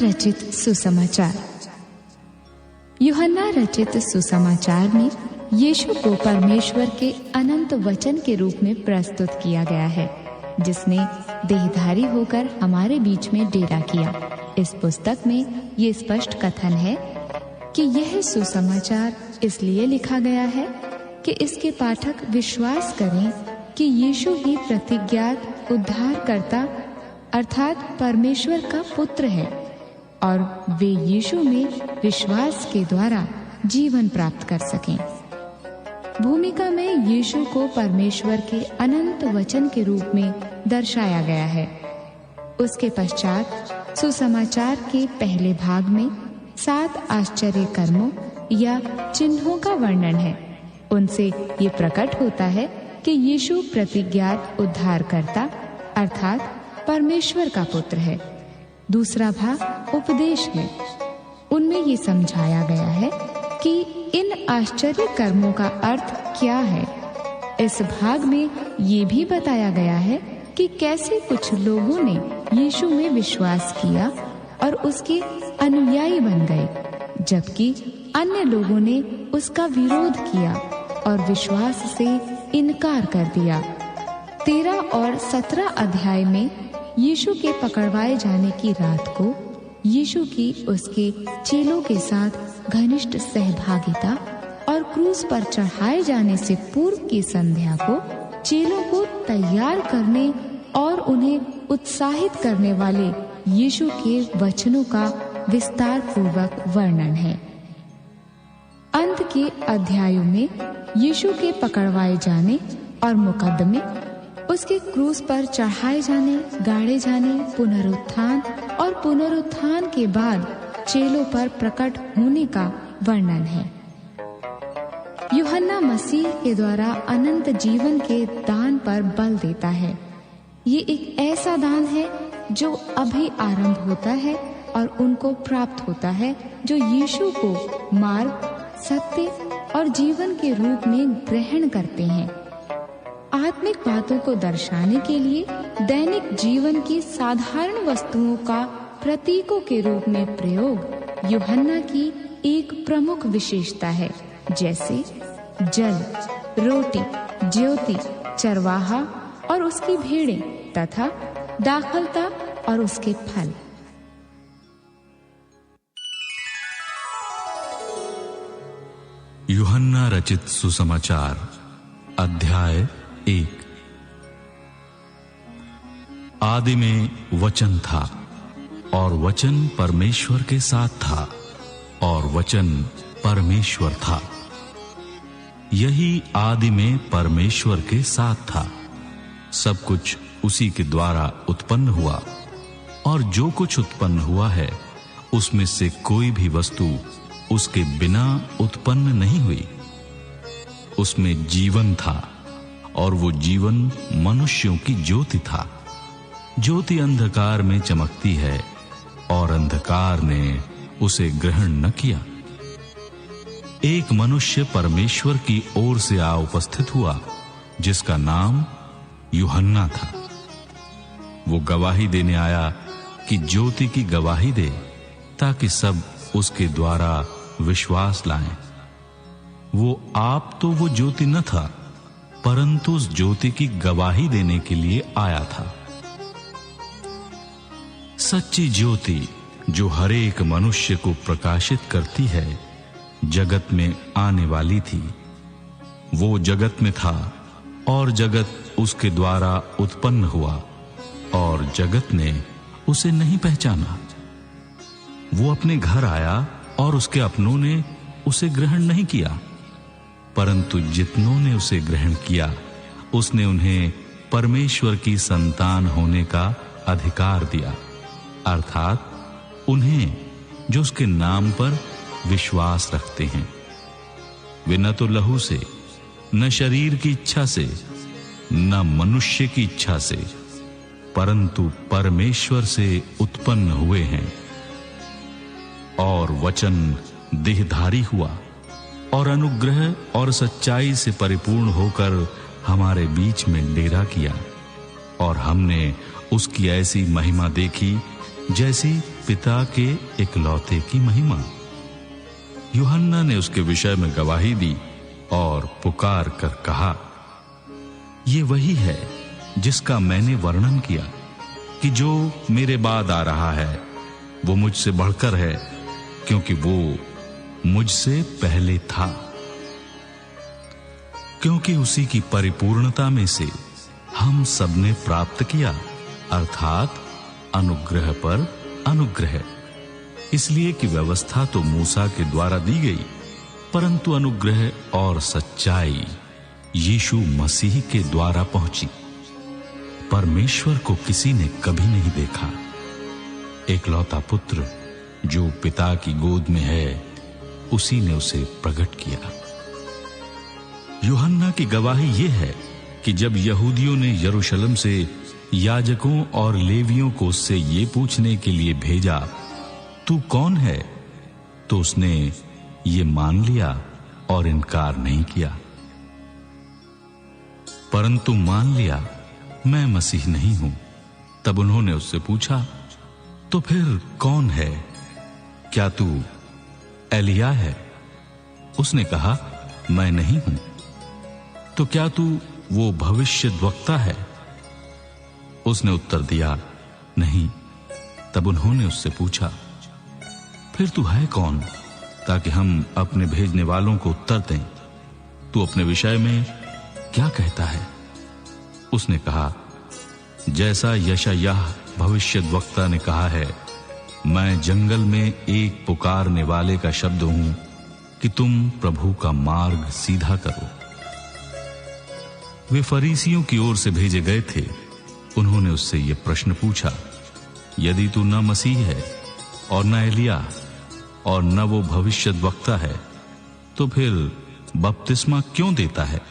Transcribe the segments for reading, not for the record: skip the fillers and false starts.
रचित सुसमाचार। यूहन्ना रचित सुसमाचार में यीशु को परमेश्वर के अनंत वचन के रूप में प्रस्तुत किया गया है, जिसने देहधारी होकर हमारे बीच में डेरा किया। इस पुस्तक में ये स्पष्ट कथन है कि यह सुसमाचार इसलिए लिखा गया है कि इसके पाठक विश्वास करें कि यीशु ही प्रतिज्ञात उद्धारकर्ता अर्थात परमेश्वर का पुत्र है और वे यीशु में विश्वास के द्वारा जीवन प्राप्त कर सकें। भूमिका में यीशु को परमेश्वर के अनंत वचन के रूप में दर्शाया गया है। उसके पश्चात सुसमाचार के पहले भाग में 7 आश्चर्य कर्मों या चिन्हों का वर्णन है। उनसे ये प्रकट होता है कि यीशु प्रतिज्ञात उद्धारकर्ता अर्थात परमेश्वर का पुत्र है। दूसरा भाग उपदेश है। उनमें ये समझाया गया है कि इन आश्चर्य कर्मों का अर्थ क्या है। इस भाग में ये भी बताया गया है कि कैसे कुछ लोगों ने यीशु में विश्वास किया और उसके अनुयायी बन गए, जबकि अन्य लोगों ने उसका विरोध किया और विश्वास से इनकार कर दिया। 13 और 17 अध्याय में यीशु के पकड़वाए जाने की रात को यीशु की उसके चेलों के साथ घनिष्ठ सहभागिता और क्रूस पर चढ़ाए जाने से पूर्व की संध्या को चेलों को तैयार करने और उन्हें उत्साहित करने वाले यीशु के वचनों का विस्तार पूर्वक वर्णन है। अंत के अध्यायों में यीशु के पकड़वाए जाने और मुकदमे, उसके क्रूस पर चढ़ाए जाने, गाड़े जाने, पुनरुत्थान और पुनरुत्थान के बाद चेलों पर प्रकट होने का वर्णन है। यूहन्ना मसीह के द्वारा अनंत जीवन के दान पर बल देता है। ये एक ऐसा दान है जो अभी आरंभ होता है और उनको प्राप्त होता है जो यीशु को मार्ग, सत्य और जीवन के रूप में ग्रहण करते हैं। आत्मिक बातों को दर्शाने के लिए दैनिक जीवन की साधारण वस्तुओं का प्रतीकों के रूप में प्रयोग यूहन्ना की एक प्रमुख विशेषता है, जैसे जल, रोटी, ज्योति, चरवाहा और उसकी भेड़ें तथा दाखलता और उसके फल। यूहन्ना रचित सुसमाचार अध्याय 1। आदि में वचन था और वचन परमेश्वर के साथ था और वचन परमेश्वर था। यही आदि में परमेश्वर के साथ था। सब कुछ उसी के द्वारा उत्पन्न हुआ और जो कुछ उत्पन्न हुआ है उसमें से कोई भी वस्तु उसके बिना उत्पन्न नहीं हुई। उसमें जीवन था और वो जीवन मनुष्यों की ज्योति था। ज्योति अंधकार में चमकती है और अंधकार ने उसे ग्रहण न किया। एक मनुष्य परमेश्वर की ओर से आ उपस्थित हुआ जिसका नाम यूहन्ना था। वो गवाही देने आया कि ज्योति की गवाही दे ताकि सब उसके द्वारा विश्वास लाएं। वो आप तो वो ज्योति न था, परंतु उस ज्योति की गवाही देने के लिए आया था। सच्ची ज्योति जो हर एक मनुष्य को प्रकाशित करती है, जगत में आने वाली थी। वो जगत में था और जगत उसके द्वारा उत्पन्न हुआ और जगत ने उसे नहीं पहचाना। वो अपने घर आया और उसके अपनों ने उसे ग्रहण नहीं किया, परंतु जितनों ने उसे ग्रहण किया उसने उन्हें परमेश्वर की संतान होने का अधिकार दिया, अर्थात उन्हें जो उसके नाम पर विश्वास रखते हैं। वे न तो लहू से, न शरीर की इच्छा से, न मनुष्य की इच्छा से, परंतु परमेश्वर से उत्पन्न हुए हैं। और वचन देहधारी हुआ और अनुग्रह और सच्चाई से परिपूर्ण होकर हमारे बीच में डेरा किया और हमने उसकी ऐसी महिमा देखी जैसी पिता के इकलौते की महिमा। यूहन्ना ने उसके विषय में गवाही दी और पुकार कर कहा, ये वही है जिसका मैंने वर्णन किया कि जो मेरे बाद आ रहा है वो मुझसे बढ़कर है, क्योंकि वो मुझसे पहले था। क्योंकि उसी की परिपूर्णता में से हम सबने प्राप्त किया, अर्थात अनुग्रह पर अनुग्रह। इसलिए कि व्यवस्था तो मूसा के द्वारा दी गई, परंतु अनुग्रह और सच्चाई यीशु मसीह के द्वारा पहुंची। परमेश्वर को किसी ने कभी नहीं देखा। एकलौता पुत्र जो पिता की गोद में है, उसी ने उसे प्रकट किया। यूहन्ना की गवाही यह है कि जब यहूदियों ने यरूशलेम से याजकों और लेवियों को उससे ये पूछने के लिए भेजा, तू कौन है, तो उसने ये मान लिया और इनकार नहीं किया। परंतु मान लिया मैं मसीह नहीं हूं। तब उन्होंने उससे पूछा, तो फिर कौन है? क्या तू एलिया है? उसने कहा, मैं नहीं हूं। तो क्या तू वो भविष्यद्वक्ता है? उसने उत्तर दिया, नहीं। तब उन्होंने उससे पूछा, फिर तू है कौन, ताकि हम अपने भेजने वालों को उत्तर दें? तू अपने विषय में क्या कहता है? उसने कहा, जैसा यशायाह भविष्यद्वक्ता ने कहा है, मैं जंगल में एक पुकारने वाले का शब्द हूं कि तुम प्रभु का मार्ग सीधा करो। वे फरीसियों की ओर से भेजे गए थे। उन्होंने उससे यह प्रश्न पूछा, यदि तू न मसीह है और न एलिया और न वो भविष्यद्वक्ता है, तो फिर बपतिस्मा क्यों देता है?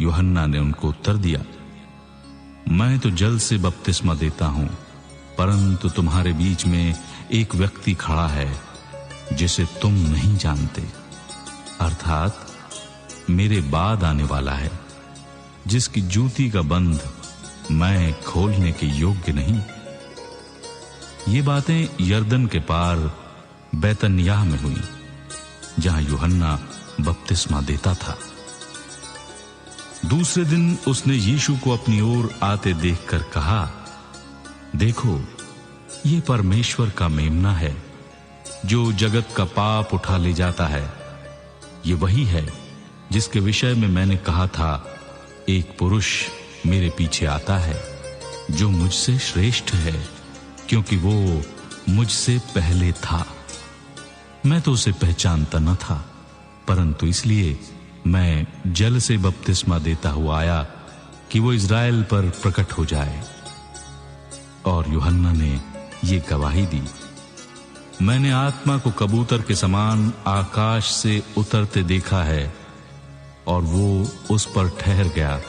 यूहन्ना ने उनको उत्तर दिया, मैं तो जल से बपतिस्मा देता हूं, परंतु तुम्हारे बीच में एक व्यक्ति खड़ा है जिसे तुम नहीं जानते, अर्थात मेरे बाद आने वाला है, जिसकी जूती का बंध मैं खोलने के योग्य नहीं। ये बातें यरदन के पार बैतनियाह में हुई, जहां यूहन्ना बपतिस्मा देता था। दूसरे दिन उसने यीशु को अपनी ओर आते देखकर कहा, देखो, ये परमेश्वर का मेमना है जो जगत का पाप उठा ले जाता है। ये वही है जिसके विषय में मैंने कहा था, एक पुरुष मेरे पीछे आता है जो मुझसे श्रेष्ठ है, क्योंकि वो मुझसे पहले था। मैं तो उसे पहचानता न था, परंतु इसलिए मैं जल से बपतिस्मा देता हुआ आया कि वो इज़राइल पर प्रकट हो जाए। और यूहन्ना ने ये गवाही दी, मैंने आत्मा को कबूतर के समान आकाश से उतरते देखा है, और वो उस पर ठहर गया।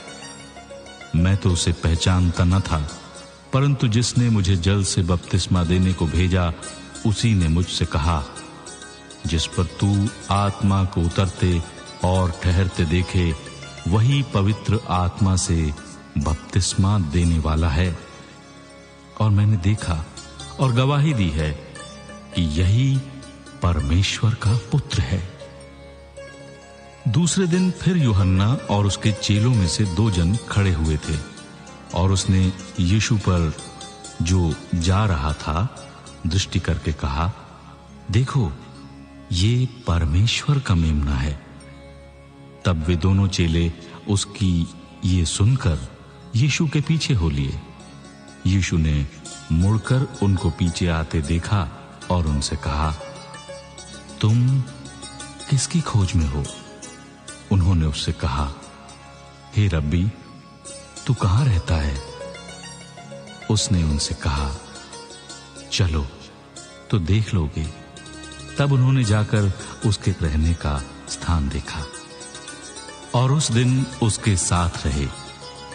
मैं तो उसे पहचानता न था, परंतु जिसने मुझे जल से बपतिस्मा देने को भेजा, उसी ने मुझसे कहा, जिस पर तू आत्मा को उतरते और ठहरते देखे, वही पवित्र आत्मा से बपतिस्मा देने वाला है। और मैंने देखा और गवाही दी है कि यही परमेश्वर का पुत्र है। दूसरे दिन फिर यूहन्ना और उसके चेलों में से 2 जन खड़े हुए थे, और उसने यीशु पर जो जा रहा था दृष्टि करके कहा, देखो, ये परमेश्वर का मेमना है। तब वे दोनों चेले उसकी ये सुनकर यीशु के पीछे हो लिए। यीशु ने मुड़कर उनको पीछे आते देखा और उनसे कहा, तुम किसकी खोज में हो? उन्होंने उससे कहा, हे रब्बी, तू कहां रहता है? उसने उनसे कहा, चलो तो देख लोगे। तब उन्होंने जाकर उसके रहने का स्थान देखा और उस दिन उसके साथ रहे।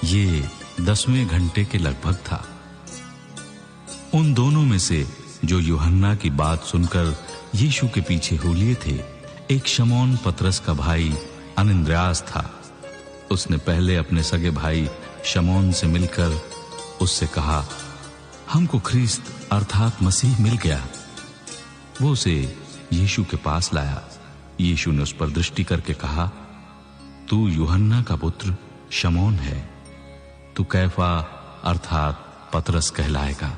ये 10वें घंटे के लगभग था। उन दोनों में से जो यूहन्ना की बात सुनकर यीशु के पीछे हो लिए थे, एक शमौन पतरस का भाई अनंद्रयास था। उसने पहले अपने सगे भाई शमौन से मिलकर उससे कहा, हमको ख्रिस्त अर्थात मसीह मिल गया। वो उसे यीशु के पास लाया। यीशु ने उस पर दृष्टि करके कहा, तू यूहन्ना का पुत्र शमौन है, तू कैफा अर्थात पतरस कहलाएगा।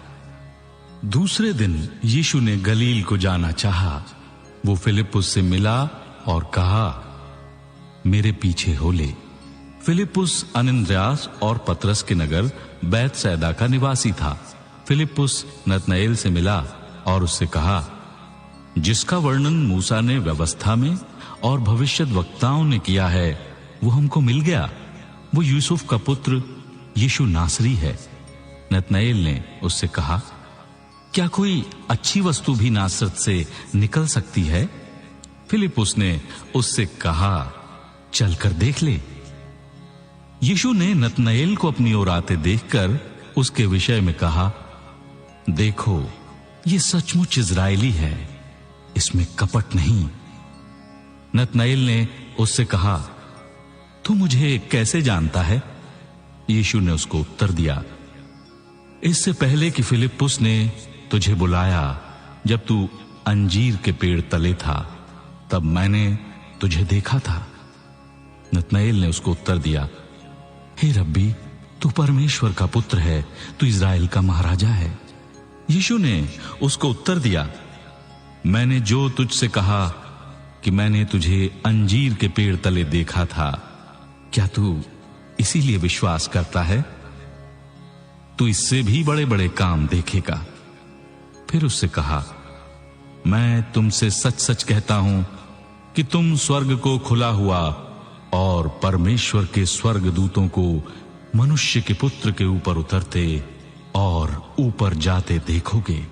दूसरे दिन यीशु ने गलील को जाना चाहा। वो फिलिप्पुस से मिला और कहा, मेरे पीछे हो ले। फिलिप्पुस अनन्द्रियास और पतरस के नगर बैतसैदा का निवासी था। फिलिप्पुस नतनएल से मिला और उससे कहा, जिसका वर्णन मूसा ने व्यवस्था में और भविष्यद्वक्ताओं ने किया है, वो हमको मिल गया। वो यूसुफ का पुत्र यीशु नासरी है। नतनएल ने उससे कहा, क्या कोई अच्छी वस्तु भी नासरत से निकल सकती है? फिलिप्पुस ने उससे कहा, चलकर देख ले। यीशु ने नतनएल को अपनी ओर आते देखकर उसके विषय में कहा, देखो, ये सचमुच इज़राइली है, इसमें कपट नहीं। नतनएल ने उससे कहा, तू मुझे कैसे जानता है? यीशु ने उसको उत्तर दिया, इससे पहले कि फिलिप्पुस ने तुझे बुलाया, जब तू अंजीर के पेड़ तले था, तब मैंने तुझे देखा था। नतनएल ने उसको उत्तर दिया, हे रब्बी, तू परमेश्वर का पुत्र है, तू इज़राइल का महाराजा है। यीशु ने उसको उत्तर दिया, मैंने जो तुझसे कहा कि मैंने तुझे अंजीर के पेड़ तले देखा था, क्या तू इसीलिए विश्वास करता है? तू इससे भी बड़े बड़े काम देखेगा। फिर उससे कहा, मैं तुमसे सच सच कहता हूं कि तुम स्वर्ग को खुला हुआ और परमेश्वर के स्वर्गदूतों को मनुष्य के पुत्र के ऊपर उतरते और ऊपर जाते देखोगे।